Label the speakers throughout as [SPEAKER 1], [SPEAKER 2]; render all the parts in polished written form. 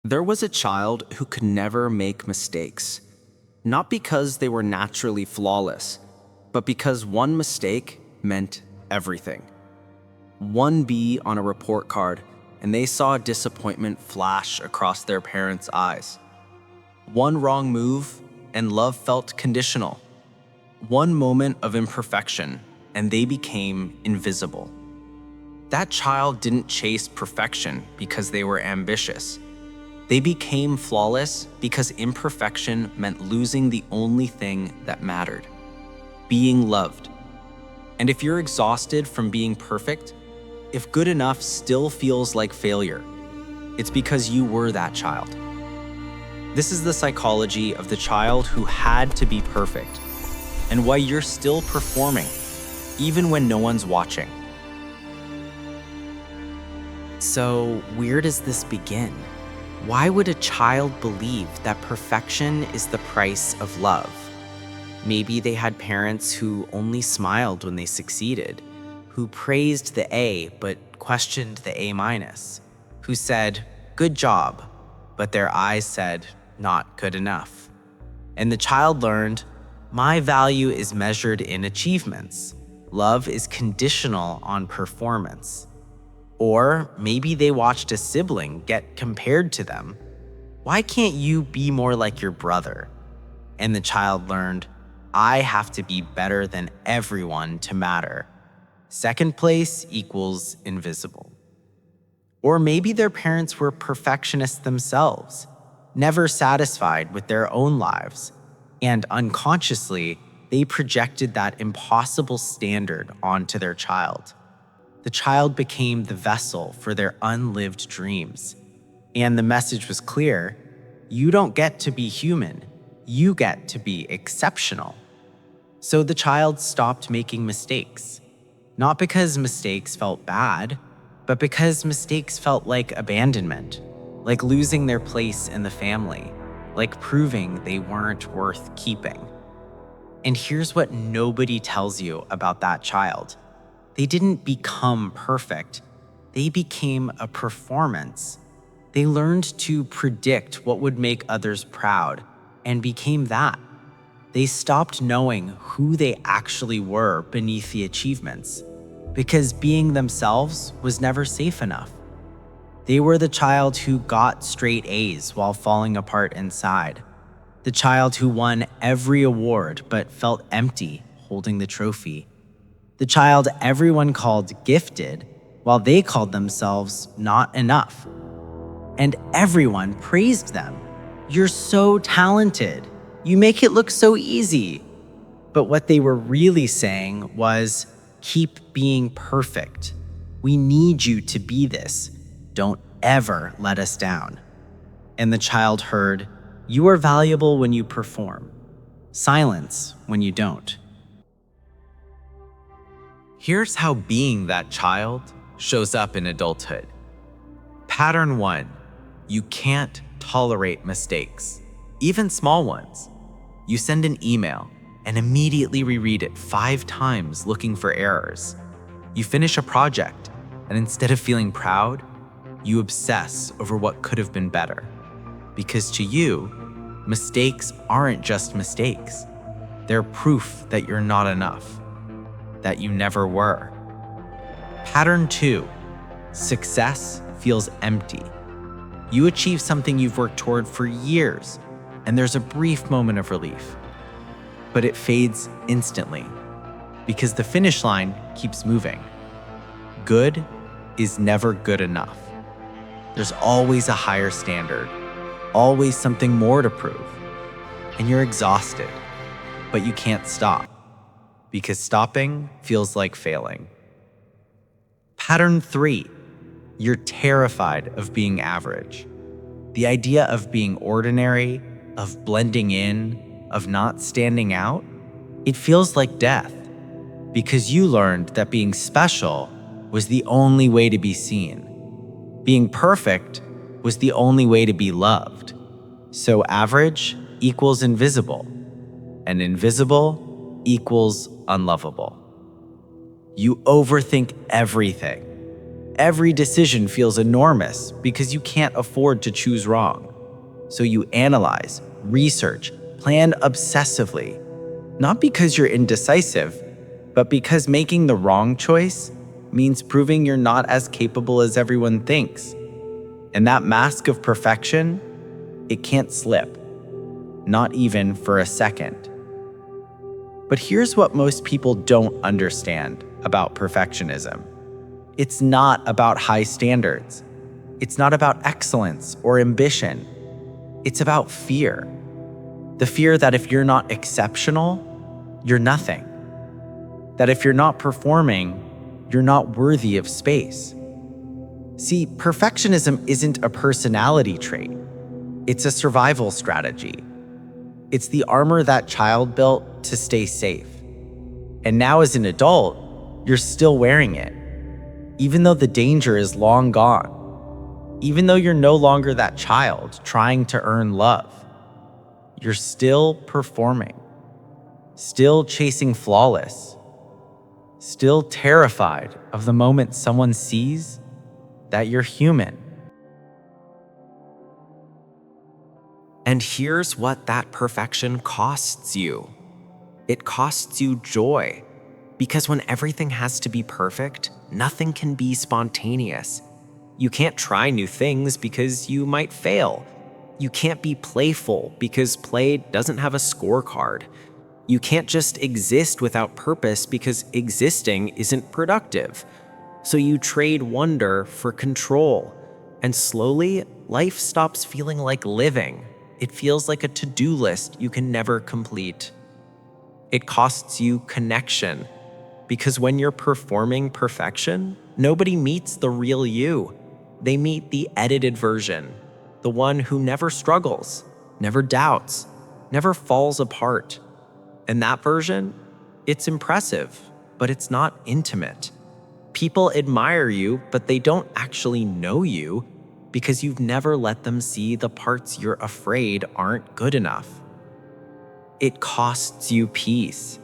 [SPEAKER 1] There was a child who could never make mistakes, not because they were naturally flawless, but because one mistake meant everything. One B on a report card, and they saw disappointment flash across their parents' eyes. One wrong move, and love felt conditional. One moment of imperfection, and they became invisible. That child didn't chase perfection because they were ambitious. They became flawless because imperfection meant losing the only thing that mattered: being loved. And if you're exhausted from being perfect, if good enough still feels like failure, it's because you were that child. This is the psychology of the child who had to be perfect, and why you're still performing, even when no one's watching.
[SPEAKER 2] So, where does this begin? Why would a child believe that perfection is the price of love? Maybe they had parents who only smiled when they succeeded, who praised the A but questioned the A-, who said, "Good job," but their eyes said, "Not good enough." And the child learned, my value is measured in achievements. Love is conditional on performance. Or maybe they watched a sibling get compared to them. Why can't you be more like your brother? And the child learned, I have to be better than everyone to matter. Second place equals invisible. Or maybe their parents were perfectionists themselves, never satisfied with their own lives, and unconsciously, they projected that impossible standard onto their child. The child became the vessel for their unlived dreams. And the message was clear: you don't get to be human, you get to be exceptional. So the child stopped making mistakes. Not because mistakes felt bad, but because mistakes felt like abandonment, like losing their place in the family, like proving they weren't worth keeping. And here's what nobody tells you about that child. They didn't become perfect. They became a performance. They learned to predict what would make others proud and became that. They stopped knowing who they actually were beneath the achievements because being themselves was never safe enough. They were the child who got straight A's while falling apart inside. The child who won every award but felt empty holding the trophy. The child everyone called gifted, while they called themselves not enough. And everyone praised them. You're so talented. You make it look so easy. But what they were really saying was, keep being perfect. We need you to be this. Don't ever let us down. And the child heard, you are valuable when you perform. Silence when you don't.
[SPEAKER 3] Here's how being that child shows up in adulthood. Pattern 1, you can't tolerate mistakes, even small ones. You send an email and immediately reread it 5 times looking for errors. You finish a project, and instead of feeling proud, you obsess over what could have been better. Because to you, mistakes aren't just mistakes. They're proof that you're not enough, that you never were. Pattern 2, success feels empty. You achieve something you've worked toward for years, and there's a brief moment of relief. But it fades instantly, because the finish line keeps moving. Good is never good enough. There's always a higher standard, always something more to prove. And you're exhausted, but you can't stop, because stopping feels like failing. Pattern 3, you're terrified of being average. The idea of being ordinary, of blending in, of not standing out, it feels like death, because you learned that being special was the only way to be seen. Being perfect was the only way to be loved. So average equals invisible, and invisible equals unlovable. You overthink everything. Every decision feels enormous because you can't afford to choose wrong. So you analyze, research, plan obsessively, not because you're indecisive, but because making the wrong choice means proving you're not as capable as everyone thinks. And that mask of perfection, it can't slip, not even for a second. But here's what most people don't understand about perfectionism. It's not about high standards. It's not about excellence or ambition. It's about fear. The fear that if you're not exceptional, you're nothing. That if you're not performing, you're not worthy of space. See, perfectionism isn't a personality trait. It's a survival strategy. It's the armor that child built to stay safe. And now as an adult, you're still wearing it. Even though the danger is long gone. Even though you're no longer that child trying to earn love. You're still performing. Still chasing flawless. Still terrified of the moment someone sees that you're human.
[SPEAKER 1] And here's what that perfection costs you. It costs you joy. Because when everything has to be perfect, nothing can be spontaneous. You can't try new things because you might fail. You can't be playful because play doesn't have a scorecard. You can't just exist without purpose because existing isn't productive. So you trade wonder for control. And slowly, life stops feeling like living. It feels like a to-do list you can never complete. It costs you connection. Because when you're performing perfection, nobody meets the real you. They meet the edited version, the one who never struggles, never doubts, never falls apart. And that version, it's impressive, but it's not intimate. People admire you, but they don't actually know you because you've never let them see the parts you're afraid aren't good enough. It costs you peace.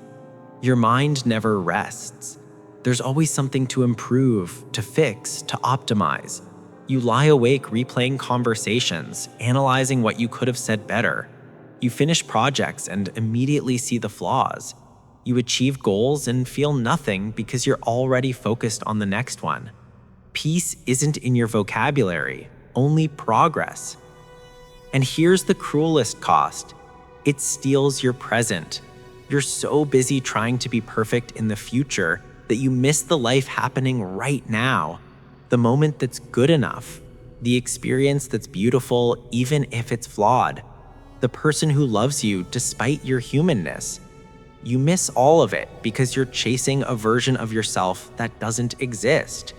[SPEAKER 1] Your mind never rests. There's always something to improve, to fix, to optimize. You lie awake replaying conversations, analyzing what you could have said better. You finish projects and immediately see the flaws. You achieve goals and feel nothing because you're already focused on the next one. Peace isn't in your vocabulary, only progress. And here's the cruelest cost. It steals your present. You're so busy trying to be perfect in the future that you miss the life happening right now, the moment that's good enough, the experience that's beautiful even if it's flawed, the person who loves you despite your humanness. You miss all of it because you're chasing a version of yourself that doesn't exist.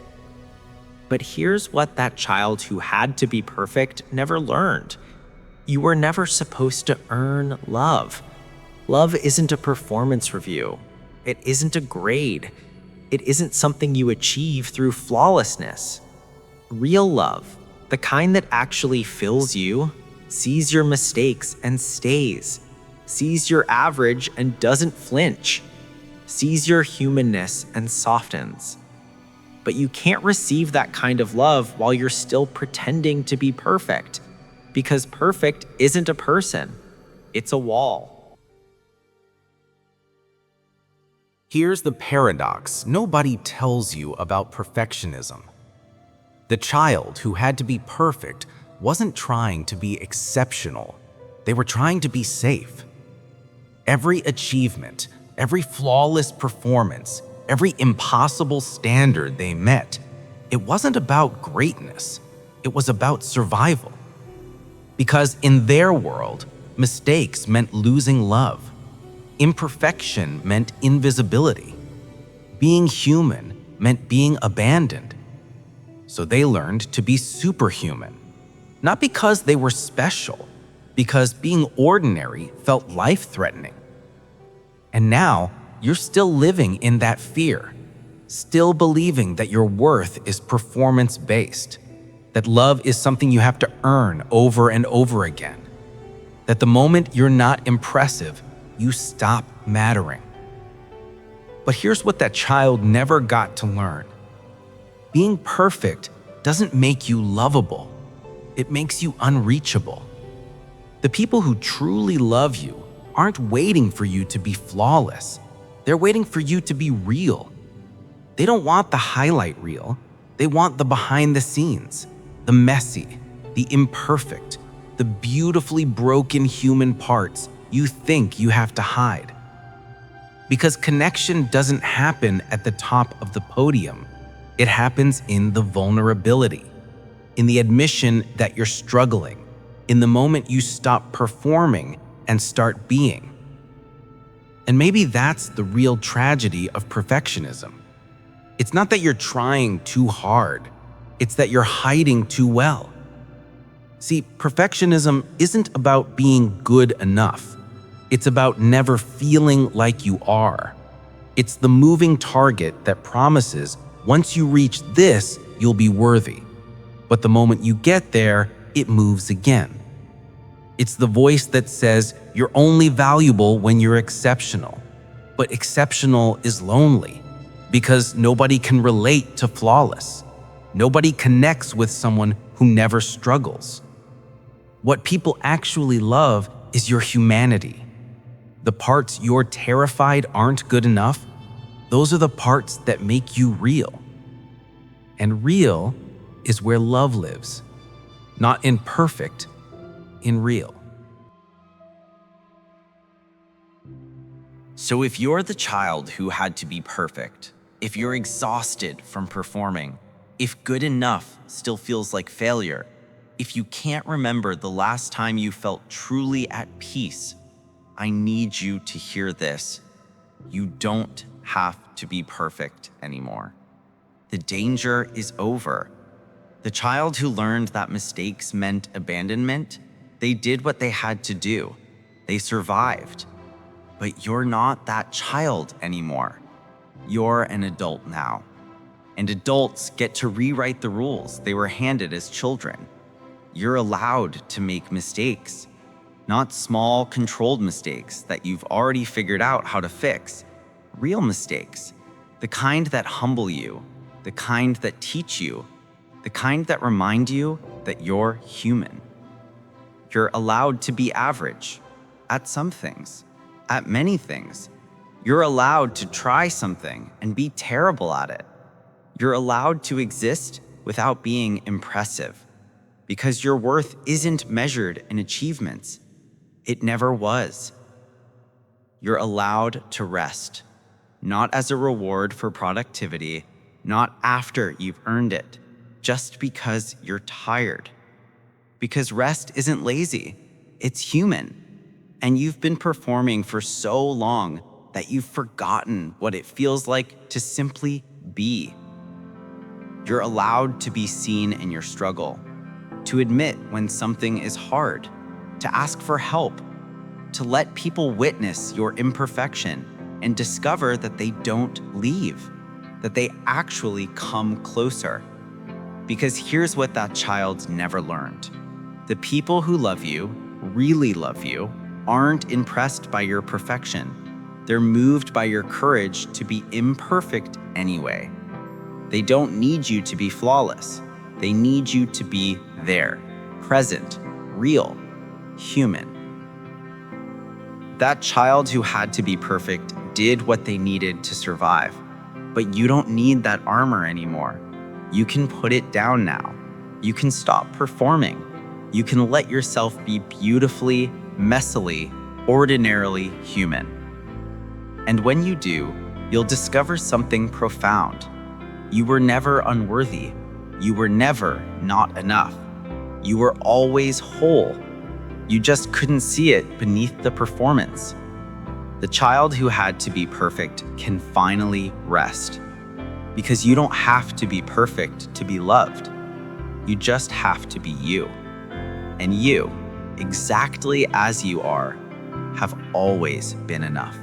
[SPEAKER 1] But here's what that child who had to be perfect never learned. You were never supposed to earn love. Love isn't a performance review. It isn't a grade. It isn't something you achieve through flawlessness. Real love, the kind that actually fills you, sees your mistakes and stays, sees your average and doesn't flinch, sees your humanness and softens. But you can't receive that kind of love while you're still pretending to be perfect, because perfect isn't a person, it's a wall.
[SPEAKER 4] Here's the paradox nobody tells you about perfectionism. The child who had to be perfect wasn't trying to be exceptional. They were trying to be safe. Every achievement, every flawless performance, every impossible standard they met, it wasn't about greatness. It was about survival. Because in their world, mistakes meant losing love. Imperfection meant invisibility. Being human meant being abandoned. So they learned to be superhuman. Not because they were special, because being ordinary felt life-threatening. And now, you're still living in that fear, still believing that your worth is performance-based, that love is something you have to earn over and over again, that the moment you're not impressive, you stop mattering. But here's what that child never got to learn. Being perfect doesn't make you lovable. It makes you unreachable. The people who truly love you aren't waiting for you to be flawless. They're waiting for you to be real. They don't want the highlight reel. They want the behind the scenes, the messy, the imperfect, the beautifully broken human parts you think you have to hide. Because connection doesn't happen at the top of the podium. It happens in the vulnerability, in the admission that you're struggling, in the moment you stop performing and start being. And maybe that's the real tragedy of perfectionism. It's not that you're trying too hard, it's that you're hiding too well. See, perfectionism isn't about being good enough. It's about never feeling like you are. It's the moving target that promises once you reach this, you'll be worthy. But the moment you get there, it moves again. It's the voice that says you're only valuable when you're exceptional. But exceptional is lonely because nobody can relate to flawless. Nobody connects with someone who never struggles. What people actually love is your humanity. The parts you're terrified aren't good enough, those are the parts that make you real. And real is where love lives. Not in perfect, in real.
[SPEAKER 1] So if you're the child who had to be perfect, if you're exhausted from performing, if good enough still feels like failure, if you can't remember the last time you felt truly at peace, I need you to hear this. You don't have to be perfect anymore. The danger is over. The child who learned that mistakes meant abandonment, they did what they had to do. They survived. But you're not that child anymore. You're an adult now. And adults get to rewrite the rules they were handed as children. You're allowed to make mistakes. Not small, controlled mistakes that you've already figured out how to fix. Real mistakes. The kind that humble you. The kind that teach you. The kind that remind you that you're human. You're allowed to be average at some things, at many things. You're allowed to try something and be terrible at it. You're allowed to exist without being impressive, because your worth isn't measured in achievements. It never was. You're allowed to rest, not as a reward for productivity, not after you've earned it, just because you're tired. Because rest isn't lazy, it's human. And you've been performing for so long that you've forgotten what it feels like to simply be. You're allowed to be seen in your struggle, to admit when something is hard, to ask for help, to let people witness your imperfection and discover that they don't leave, that they actually come closer. Because here's what that child never learned. The people who love you, really love you, aren't impressed by your perfection. They're moved by your courage to be imperfect anyway. They don't need you to be flawless. They need you to be there, present, real, human. That child who had to be perfect did what they needed to survive. But you don't need that armor anymore. You can put it down now. You can stop performing. You can let yourself be beautifully, messily, ordinarily human. And when you do, you'll discover something profound. You were never unworthy. You were never not enough. You were always whole. You just couldn't see it beneath the performance. The child who had to be perfect can finally rest. Because you don't have to be perfect to be loved. You just have to be you. And you, exactly as you are, have always been enough.